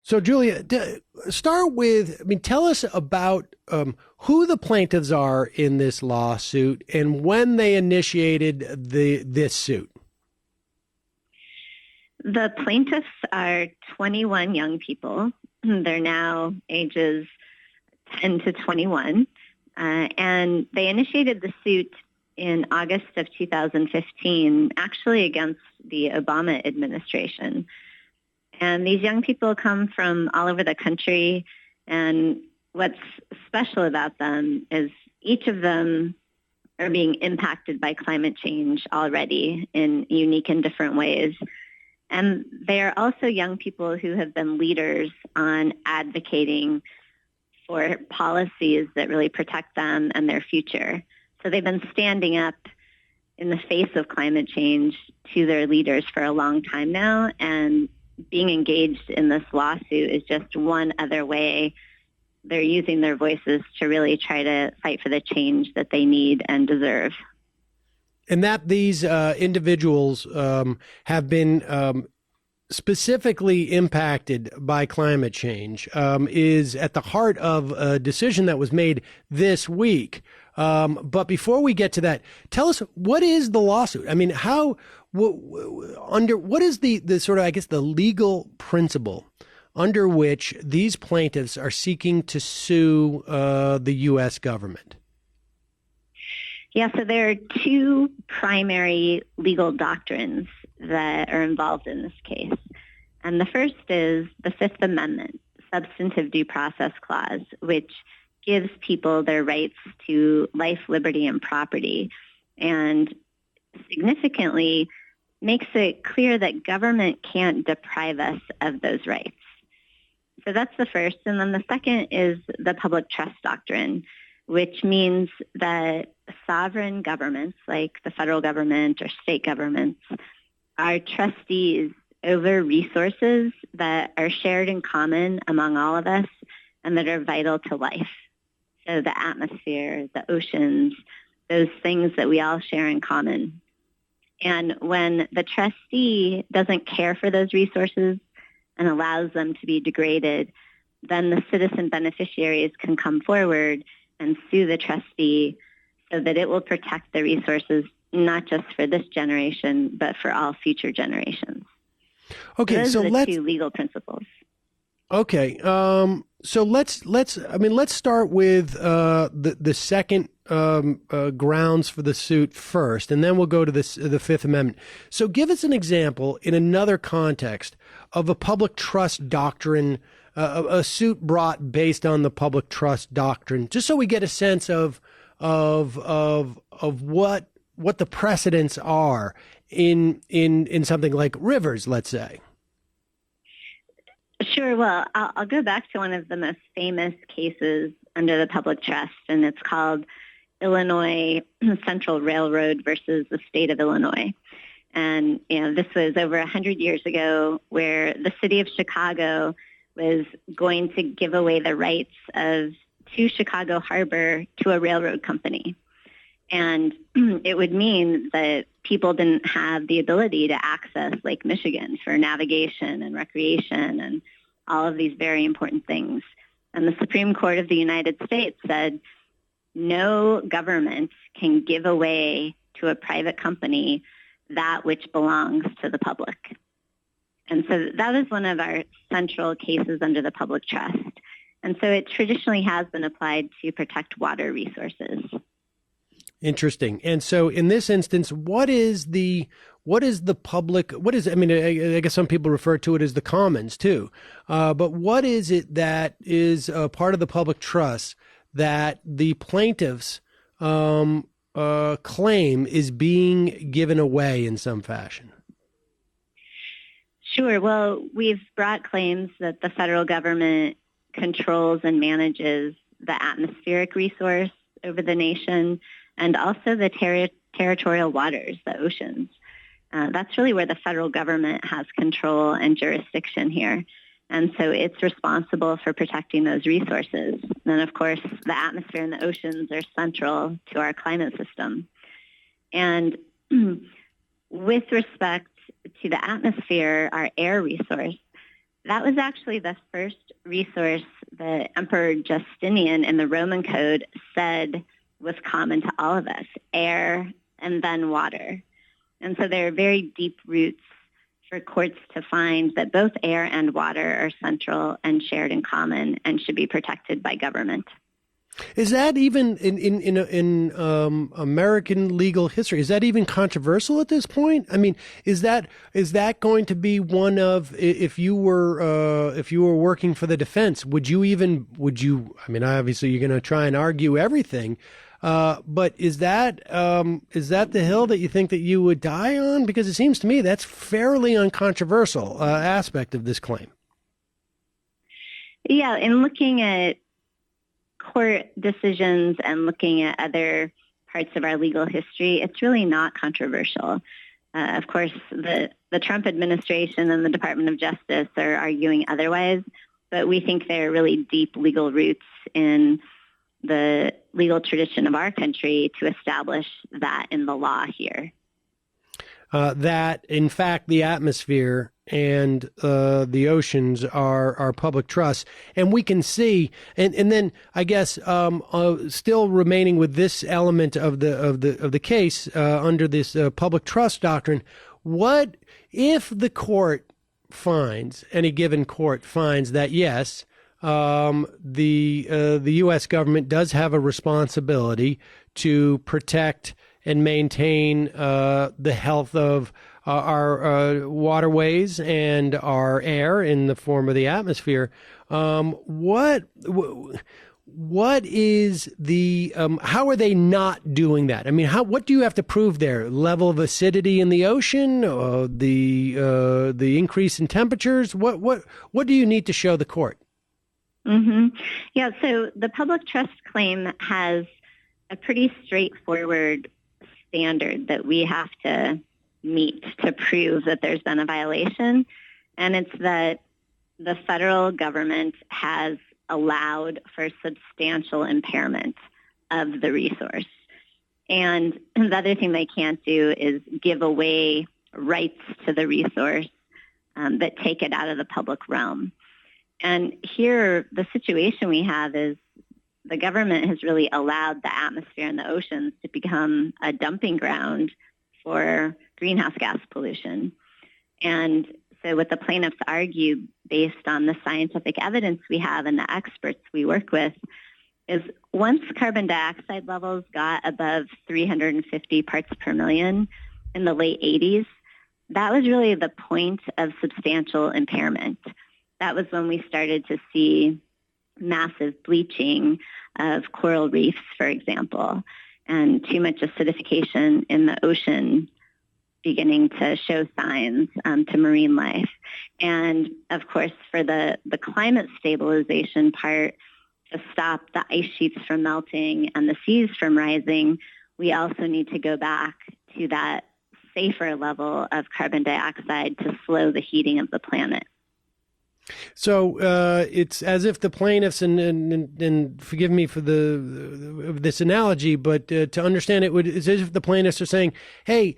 So, Julia, start with, tell us about who the plaintiffs are in this lawsuit and when they initiated this suit. The plaintiffs are 21 young people. They're now ages 10 to 21. And they initiated the suit in August of 2015, actually against the Obama administration. And these young people come from all over the country. And what's special about them is each of them are being impacted by climate change already in unique and different ways. And they are also young people who have been leaders on advocating for policies that really protect them and their future. So they've been standing up in the face of climate change to their leaders for a long time now, and being engaged in this lawsuit is just one other way they're using their voices to really try to fight for the change that they need and deserve. And that these individuals have been specifically impacted by climate change is at the heart of a decision that was made this week. But before we get to that, tell us, what is the lawsuit? What is the sort of, I guess, the legal principle under which these plaintiffs are seeking to sue the U.S. government? Yeah, so there are two primary legal doctrines that are involved in this case. And the first is the Fifth Amendment, Substantive Due Process Clause, which gives people their rights to life, liberty, and property, and significantly makes it clear that government can't deprive us of those rights. So that's the first. And then the second is the Public Trust Doctrine, which means that sovereign governments, like the federal government or state governments, are trustees over resources that are shared in common among all of us and that are vital to life. So the atmosphere, the oceans, those things that we all share in common. And when the trustee doesn't care for those resources and allows them to be degraded, then the citizen beneficiaries can come forward and sue the trustee so that it will protect the resources, not just for this generation, but for all future generations. Okay, so those are the two legal principles. Okay, so let's start with the second grounds for the suit first, and then we'll go to the Fifth Amendment. So give us an example in another context of a public trust doctrine, a suit brought based on the public trust doctrine, just so we get a sense of what the precedents are in something like rivers, let's say. Sure. Well, I'll go back to one of the most famous cases under the public trust, and it's called Illinois Central Railroad versus the state of Illinois. And, this was over 100 years ago, where the city of Chicago was going to give away the rights of to Chicago Harbor to a railroad company. And it would mean that people didn't have the ability to access Lake Michigan for navigation and recreation and all of these very important things. And the Supreme Court of the United States said no government can give away to a private company that which belongs to the public. And so that is one of our central cases under the public trust. And so it traditionally has been applied to protect water resources. Interesting. And so in this instance, I guess some people refer to it as the commons too. But what is it that is part of the public trust that the plaintiffs claim is being given away in some fashion? Sure. Well, we've brought claims that the federal government controls and manages the atmospheric resource over the nation and also the territorial waters, the oceans. That's really where the federal government has control and jurisdiction here. And so it's responsible for protecting those resources. And of course, the atmosphere and the oceans are central to our climate system. And with respect to the atmosphere, our air resource, That was actually the first resource that Emperor Justinian in the Roman Code said was common to all of us, air and then water. And so there are very deep roots for courts to find that both air and water are central and shared in common and should be protected by government. Is that even in American legal history? Is that even controversial at this point? I mean, is that going to be one of, if you were working for the defense, would you? I mean, obviously you're going to try and argue everything, but is that the hill that you think that you would die on? Because it seems to me that's fairly uncontroversial aspect of this claim. Yeah, in looking at court decisions and looking at other parts of our legal history, it's really not controversial. Of course, the Trump administration and the Department of Justice are arguing otherwise, but we think there are really deep legal roots in the legal tradition of our country to establish that in the law here. That, in fact, the atmosphere and the oceans are public trusts, and we can see, and then I guess still remaining with this element of the case under this public trust doctrine. What if the court finds, any given court finds, that yes, the U.S. government does have a responsibility to protect and maintain the health of our waterways and our air in the form of the atmosphere. What is the how are they not doing that? I mean, what do you have to prove there? Level of acidity in the ocean, the increase in temperatures. What do you need to show the court? Mm-hmm. Yeah. So the public trust claim has a pretty straightforward standard that we have to meet to prove that there's been a violation. And it's that the federal government has allowed for substantial impairment of the resource. And the other thing they can't do is give away rights to the resource that take it out of the public realm. And here, the situation we have is the government has really allowed the atmosphere and the oceans to become a dumping ground for greenhouse gas pollution. And so what the plaintiffs argue, based on the scientific evidence we have and the experts we work with, is once carbon dioxide levels got above 350 parts per million in the late 80s, that was really the point of substantial impairment. That was when we started to see massive bleaching of coral reefs, for example, and too much acidification in the ocean beginning to show signs to marine life. And of course, for the climate stabilization part, to stop the ice sheets from melting and the seas from rising, we also need to go back to that safer level of carbon dioxide to slow the heating of the planet. So it's as if the plaintiffs, and forgive me for this analogy, but to understand it, it's as if the plaintiffs are saying, hey,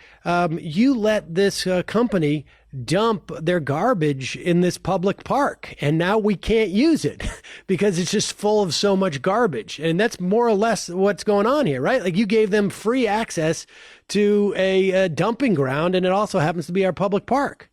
you let this company dump their garbage in this public park, and now we can't use it because it's just full of so much garbage. And that's more or less what's going on here, right? Like, you gave them free access to a dumping ground, and it also happens to be our public park.